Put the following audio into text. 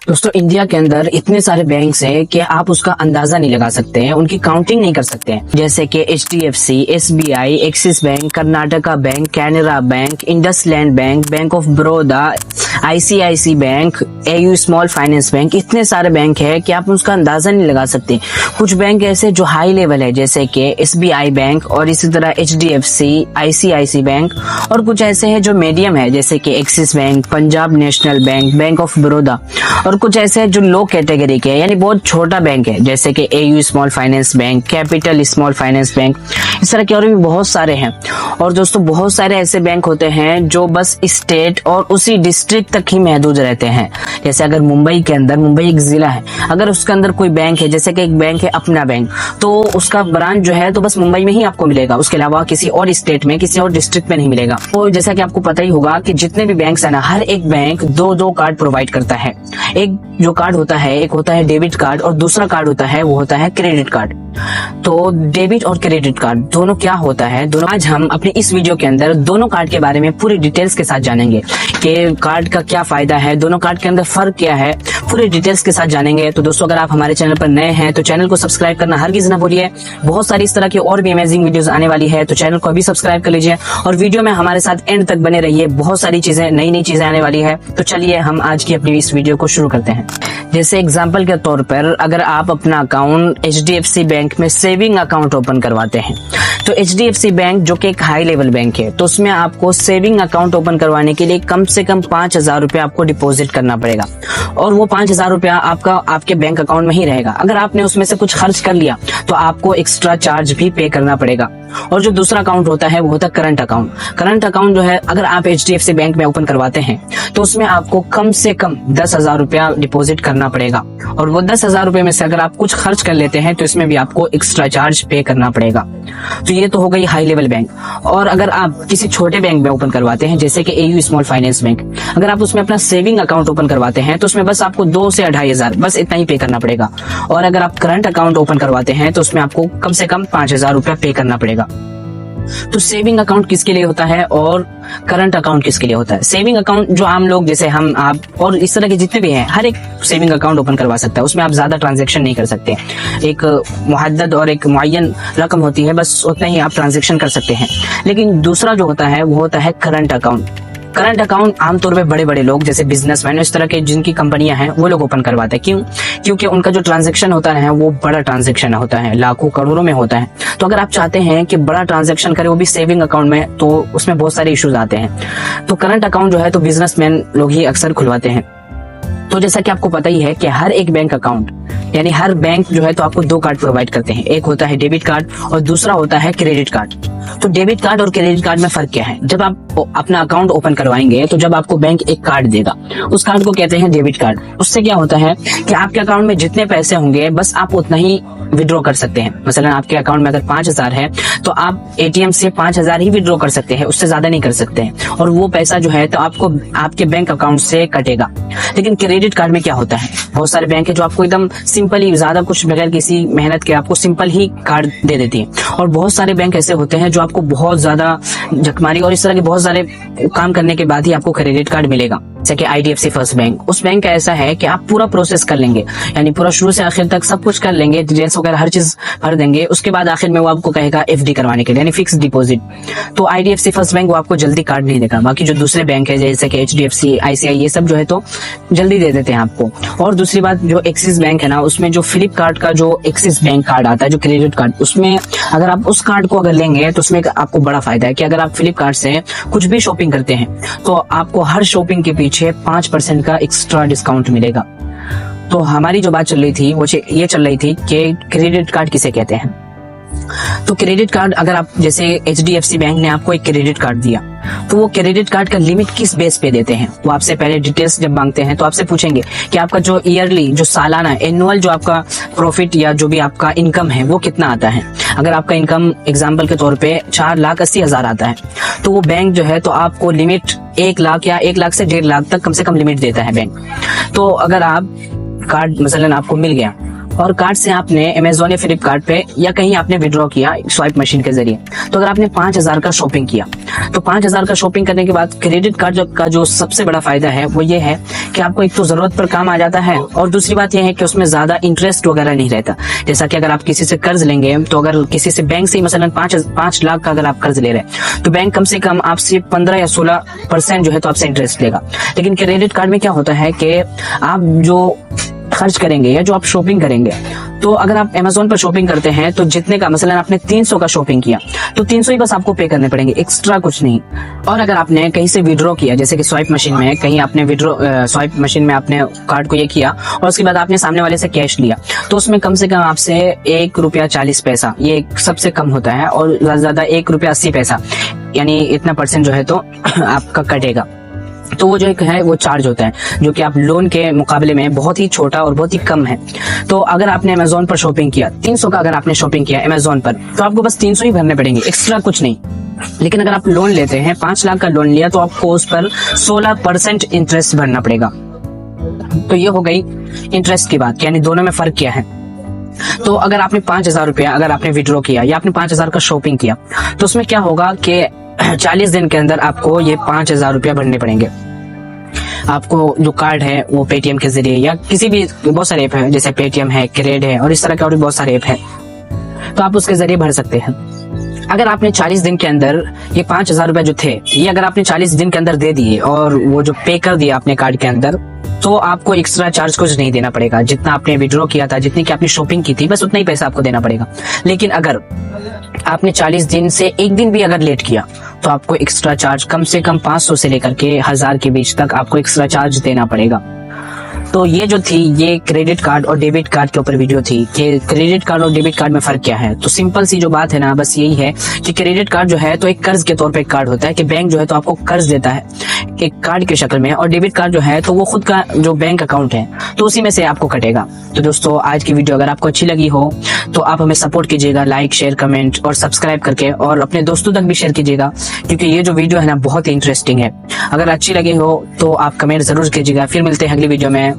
दोस्तों इंडिया के अंदर इतने सारे बैंक्स हैं कि आप उसका अंदाजा नहीं लगा सकते हैं, उनकी काउंटिंग नहीं कर सकते हैं। जैसे कि HDFC, SBI, axis bank, Karnataka bank, Canara bank, IndusInd bank, bank of Baroda, ICICI bank, AU small finance bank, इतने सारे बैंक है कि आप उसका अंदाजा नहीं लगा सकते। कुछ बैंक ऐसे जो हाई लेवल है जैसे कि SBI बैंक और इसी तरह HDFC, ICICI बैंक, और कुछ ऐसे है जो मीडियम है जैसे कि axis bank, Punjab national bank, bank of Baroda, और कुछ ऐसे जो लो कैटेगरी के यानी बहुत छोटा बैंक है जैसे कि AU small finance bank, capital small finance bank, इस तरह के और भी बहुत सारे हैं। और दोस्तों बहुत सारे ऐसे बैंक होते हैं जो बस स्टेट और उसी डिस्ट्रिक्ट तक ही महदूद रहते हैं। जैसे अगर मुंबई के अंदर, मुंबई एक जिला है, अगर उसके अंदर कोई बैंक है जैसे कि एक बैंक है अपना बैंक, तो उसका ब्रांच जो है तो बस मुंबई में ही आपको मिलेगा, उसके अलावा किसी और स्टेट में, किसी और डिस्ट्रिक्ट में नहीं मिलेगा। तो जैसा कि आपको पता ही होगा कि जितने भी बैंक है ना, हर एक बैंक दो कार्ड प्रोवाइड करता है। एक जो कार्ड होता है, एक होता है डेबिट कार्ड और दूसरा कार्ड होता है वो होता है क्रेडिट कार्ड। तो डेबिट और क्रेडिट कार्ड दोनों क्या होता है, दोनों आज हम अपने इस वीडियो के अंदर दोनों कार्ड के बारे में पूरी डिटेल्स के साथ जानेंगे कि कार्ड का क्या फायदा है, दोनों कार्ड के अंदर फर्क क्या है, पूरी डिटेल्स के साथ जानेंगे। तो दोस्तों अगर आप हमारे चैनल पर नए हैं तो चैनल को सब्सक्राइब करना हरगिज ना भूलिए। बहुत सारी इस तरह की और भी अमेजिंग वीडियोस आने वाली है, तो चैनल को अभी सब्सक्राइब कर लीजिए और वीडियो में हमारे साथ एंड तक बने रहिए। बहुत सारी चीजें, नई चीजें आने वाली है। तो चलिए हम आज की अपनी इस वीडियो को शुरू करते हैं। जैसे एग्जाम्पल के तौर पर अगर आप अपना अकाउंट HDFC बैंक में सेविंग अकाउंट ओपन करवाते हैं, तो HDFC बैंक जो कि एक हाई लेवल बैंक है, तो उसमें आपको सेविंग अकाउंट ओपन करवाने के लिए कम से कम 5,000 रुपया आपको डिपॉजिट करना पड़ेगा। और वो 5,000 रुपया आपके बैंक अकाउंट में ही रहेगा। अगर आपने उसमें से कुछ खर्च कर लिया तो आपको एक्स्ट्रा चार्ज भी पे करना पड़ेगा। और जो दूसरा अकाउंट होता है वो होता है करंट अकाउंट। करंट अकाउंट जो है अगर आप HDFC बैंक में ओपन करवाते हैं तो उसमें आपको कम से कम 10,000 रुपया डिपॉजिट करना पड़ेगा। और वो 10,000 रुपए में से अगर आप कुछ खर्च कर लेते हैं तो इसमें भी आपको एक्स्ट्रा चार्ज पे करना पड़ेगा। तो ये तो हो गई हाई लेवल बैंक। और अगर आप किसी छोटे बैंक में ओपन करवाते हैं जैसे कि AU स्मॉल फाइनेंस बैंक, अगर आप उसमें अपना सेविंग अकाउंट ओपन करवाते हैं तो उसमें बस आपको 2 से 2,500 बस इतना ही पे करना पड़ेगा। और अगर आप करंट अकाउंट ओपन करवाते हैं तो उसमें आपको कम से कम 5,000 रुपया पे करना पड़ेगा। तो सेविंग अकाउंट किसके लिए होता है और करंट अकाउंट किसके लिए होता है? सेविंग अकाउंट जो आम लोग जैसे हम, आप और इस तरह के जितने भी हैं, हर एक सेविंग अकाउंट ओपन करवा सकता है। उसमें आप ज्यादा ट्रांजैक्शन नहीं कर सकते। एक मुहद्दद और एक मुअय्यन रकम होती है, बस उतना ही आप ट्रांजैक्शन कर सकते हैं। लेकिन दूसरा जो होता है वो होता है करंट अकाउंट। करंट अकाउंट आमतौर पे बड़े बड़े लोग जैसे बिजनेसमैन, इस तरह के जिनकी कंपनियां हैं, वो लोग ओपन करवाते हैं। क्यों? क्योंकि उनका जो ट्रांजैक्शन होता है वो बड़ा ट्रांजैक्शन होता है, लाखों करोड़ों में होता है। तो अगर आप चाहते हैं कि बड़ा ट्रांजैक्शन करें वो भी सेविंग अकाउंट में, तो उसमें बहुत सारे इश्यूज आते हैं। तो करंट अकाउंट जो है तो बिजनेसमैन लोग ही अक्सर खुलवाते हैं। तो जैसा कि आपको पता ही है कि हर एक बैंक अकाउंट यानी हर बैंक जो है तो आपको 2 कार्ड प्रोवाइड करते हैं। एक होता है डेबिट कार्ड और दूसरा होता है क्रेडिट कार्ड। तो डेबिट कार्ड और क्रेडिट कार्ड में फर्क क्या है? जब आप अपना अकाउंट ओपन करवाएंगे तो जब आपको बैंक एक कार्ड देगा, उस कार्ड को कहते हैं डेबिट कार्ड। उससे क्या होता है कि आपके अकाउंट में जितने पैसे होंगे बस आप उतना ही विड्रॉ कर सकते हैं। मसलन आपके अकाउंट में अगर 5,000 है तो आप ATM से 5,000 ही विड्रॉ कर सकते हैं, उससे ज्यादा नहीं कर सकते हैं। और वो पैसा जो है तो आपको आपके बैंक अकाउंट से कटेगा। लेकिन क्रेडिट कार्ड में क्या होता है, बहुत सारे बैंक है जो आपको एकदम सिंपल ही, ज्यादा कुछ बगैर किसी मेहनत के आपको सिंपल ही कार्ड दे देती है। और बहुत सारे बैंक ऐसे होते हैं जो आपको बहुत ज्यादा झकमारी और इस तरह के बहुत सारे काम करने के बाद ही आपको क्रेडिट कार्ड मिलेगा। जैसे कि IDFC फर्स्ट बैंक, उस बैंक का ऐसा है कि आप पूरा प्रोसेस कर लेंगे, यानी पूरा शुरू से आखिर तक सब कुछ कर लेंगे, डिटेल्स वगैरह हर चीज भर देंगे, उसके बाद आखिर में वो आपको कहेगा FD करवाने के लिए, यानी फिक्स डिपॉजिट। तो IDFC फर्स्ट बैंक वो आपको जल्दी कार्ड नहीं देगा। बाकी जो दूसरे बैंक है जैसे कि HDFC, ICICI, ये सब जो है तो जल्दी दे देते हैं आपको। और दूसरी बात, जो एक्सिस बैंक है ना, उसमें जो फ्लिपकार्ट का जो एक्सिस बैंक कार्ड आता है, जो क्रेडिट कार्ड, उसमें अगर आप उस कार्ड को अगर लेंगे तो उसमें आपको बड़ा फायदा है कि अगर आप फ्लिपकार्ट से कुछ भी शॉपिंग करते हैं तो आपको हर शॉपिंग के पीछे 5% का एक्स्ट्रा डिस्काउंट मिलेगा। तो हमारी जो बात चल रही थी वो ये चल रही थी कि क्रेडिट कार्ड किसे कहते हैं। तो क्रेडिट कार्ड, अगर आप जैसे HDFC बैंक ने आपको एक क्रेडिट कार्ड दिया तो वो क्रेडिट कार्ड का लिमिट किस बेस पे देते हैं, वो आपसे पहले डिटेल्स जब मांगते हैं तो आपसे पूछेंगे कि आपका जो ईयरली, जो सालाना, एनुअल जो आपका प्रॉफिट या जो भी आपका इनकम है वो कितना आता है। अगर आपका इनकम एग्जाम्पल के तौर पे 4,80,000 आता है तो वो बैंक जो है तो आपको लिमिट 1 लाख या 1 लाख से 1.5 लाख तक कम से कम लिमिट देता है बैंक। तो अगर आप कार्ड मसलन आपको मिल गया और कार्ड से आपने अमेजोन या फ्लिपकार्ट पे या कहीं आपने विड्रॉ किया स्वाइप मशीन के जरिए, तो अगर आपने 5,000 का शॉपिंग किया तो 5,000 का शॉपिंग करने के बाद क्रेडिट कार्ड का जो सबसे बड़ा फायदा है वो ये है कि आपको एक तो जरूरत पर काम आ जाता है, और दूसरी बात यह है कि उसमें ज्यादा इंटरेस्ट वगैरह नहीं रहता। जैसा कि अगर आप किसी से कर्ज लेंगे, तो अगर किसी से बैंक से मसलन 5 लाख का अगर आप कर्ज ले रहे हैं तो बैंक कम से कम आपसे 15 या 16% जो है तो आपसे इंटरेस्ट लेगा। लेकिन क्रेडिट कार्ड में क्या होता है कि आप जो खर्च करेंगे या जो आप शॉपिंग करेंगे, तो अगर आप अमेजोन पर शॉपिंग करते हैं तो जितने का मसलन आपने 300 का शॉपिंग किया तो 300 ही बस आपको पे करने पड़ेंगे, एक्स्ट्रा कुछ नहीं। और अगर आपने कहीं से विड्रॉ किया, जैसे कि स्वाइप मशीन में कहीं आपने स्वाइप मशीन में आपने कार्ड को ये किया और उसके बाद आपने सामने वाले से कैश लिया, तो उसमें कम से कम आपसे ₹1.40 ये सबसे कम होता है, और ज्यादा से ज्यादा ₹1.80 यानी इतना % जो है तो आपका कटेगा। तो वो जो एक है वो चार्ज होता है, जो कि आप लोन के मुकाबले में बहुत ही छोटा और बहुत ही कम है। तो अगर आपने अमेजोन पर शॉपिंग किया, 300 का अगर आपने शॉपिंग किया अमेजोन पर, तो आपको बस 300 ही भरने पड़ेंगे, एक्स्ट्रा कुछ नहीं। लेकिन अगर आप लोन लेते हैं, 5 लाख का लोन लिया, तो आपको उस पर 16% इंटरेस्ट भरना पड़ेगा। तो ये हो गई इंटरेस्ट की बात, यानी दोनों में फर्क क्या है। तो अगर आपने 5,000 रुपया अगर आपने विड्रॉ किया या आपने 5,000 का शॉपिंग किया, तो उसमें क्या होगा कि 40 दिन के अंदर आपको ये 5,000 रुपया भरने पड़ेंगे। आपको जो कार्ड है वो पेटीएम के जरिए या किसी भी, बहुत सारे ऐप है जैसे पेटीएम है, क्रेड है और इस तरह के और भी बहुत सारे ऐप है, तो आप उसके जरिए भर सकते हैं। अगर आपने 40 दिन के अंदर ये 5,000 रुपए जो थे, ये अगर आपने 40 दिन के अंदर दे दिए और वो जो पे कर दिया आपने कार्ड के अंदर, तो आपको एक्स्ट्रा चार्ज कुछ नहीं देना पड़ेगा। जितना आपने विड्रॉ किया था, जितनी की आपने शॉपिंग की थी, बस उतना ही पैसा आपको देना पड़ेगा। लेकिन अगर आपने 40 दिन से एक दिन भी अगर लेट किया, तो आपको एक्स्ट्रा चार्ज कम से कम 500 से लेकर के 1000 के बीच तक आपको एक्स्ट्रा चार्ज देना पड़ेगा। तो ये जो थी, ये क्रेडिट कार्ड और डेबिट कार्ड के ऊपर वीडियो थी कि क्रेडिट कार्ड और डेबिट कार्ड में फर्क क्या है। तो सिंपल सी जो बात है ना, बस यही है कि क्रेडिट कार्ड जो है तो एक कर्ज के तौर पे एक कार्ड होता है कि बैंक जो है तो आपको कर्ज देता है एक कार्ड की शक्ल में, और डेबिट कार्ड जो है तो वो खुद का जो बैंक अकाउंट है तो उसी में से आपको कटेगा। तो दोस्तों, आज की वीडियो अगर आपको अच्छी लगी हो तो आप हमें सपोर्ट कीजिएगा, लाइक, शेयर, कमेंट और सब्सक्राइब करके, और अपने दोस्तों तक भी शेयर कीजिएगा, क्योंकि ये जो वीडियो है ना बहुत ही इंटरेस्टिंग है। अगर अच्छी लगी हो तो आप कमेंट जरूर कीजिएगा। फिर मिलते हैं अगली वीडियो में।